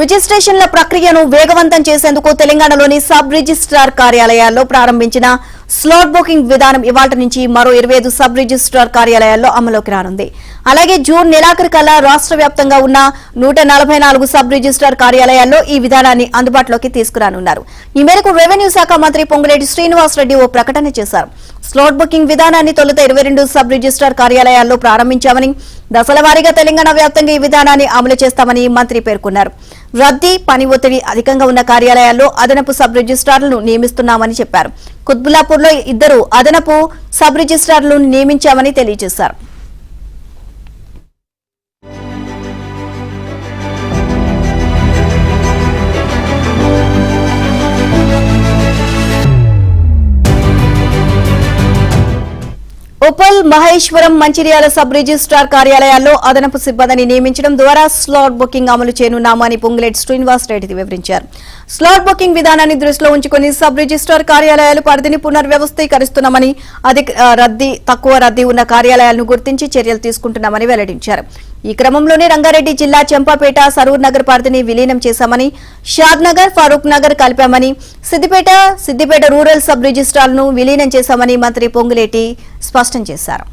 రిజిస్ట్రేషన్ల ప్రక్రియను వేగవంతం చేసేందుకు తెలంగాణలోని సబ్ రిజిస్ట్రార్ కార్యాలయాల్లో ప్రారంభించిన స్లాట్ బుకింగ్ విధానం ఇవాళ్టి నుంచి మరో 25 సబ్ రిజిస్ట్రార్ కార్యాలయాల్లో అమలులోకి రానుంది. అలాగే జూన్ నెలాఖరుకల్లా రాష్ట్ర వ్యాప్తంగా ఉన్న 144 సబ్ రిజిస్ట్రార్ కార్యాలయాల్లో ఈ విధానాన్ని అందుబాటులోకి తీసుకురానున్నారు. ఈ మేరకు రెవెన్యూ శాఖ మంత్రి పొంగులేటి శ్రీనివాసరెడ్డి ఓ ప్రకటన చేశారు. స్లాట్ బుకింగ్ విధానాన్ని తొలుత 22 సబ్ రిజిస్ట్రార్ కార్యాలయాల్లో ప్రారంభించామని, దశల వారీగా తెలంగాణ వ్యాప్తంగా ఈ విధానాన్ని అమలు చేస్తామని మంత్రి పేర్కొన్నారు. రద్దీ, పని ఒత్తిడి అధికంగా ఉన్న కార్యాలయాల్లో అదనపు సబ్ రిజిస్ట్రార్లను నియమిస్తున్నామని చెప్పారు. కుత్బుల్లాపూర్లో 2 అదనపు సబ్ రిజిస్ట్రార్లను నియమించామని తెలియజేశారు. ఉప్పల్, మహేశ్వరం, మంచిర్యాల సబ్ రిజిస్ట్రార్ కార్యాలయాల్లో అదనపు సిబ్బందిని నియమించడం ద్వారా స్లాట్ బుకింగ్ అమలు చేయనున్నామని పొంగులేటి శ్రీనివాసరెడ్డి వివరించారు. స్లాట్ బుకింగ్ విధానాన్ని దృష్టిలో ఉంచుకుని సబ్ రిజిస్ట్రార్ కార్యాలయాల పరిధిని పునర్వ్యవస్థీకరిస్తున్నామని, తక్కువ రద్దీ ఉన్న కార్యాలయాలను గుర్తించి చర్యలు తీసుకుంటున్నామని వెల్లడించారు. ఈ క్రమంలోనే రంగారెడ్డి జిల్లా చెంపాపేట, సరూర్ నగర్ పరిధిని విలీనం చేశామని, షాద్ నగర్, ఫరూక్ నగర్ కలిపామని, సిద్దిపేట రూరల్ సబ్ రిజిస్ట్రార్లను విలీనం చేశామని మంత్రి పొంగులేటి స్పష్టం చేశారు.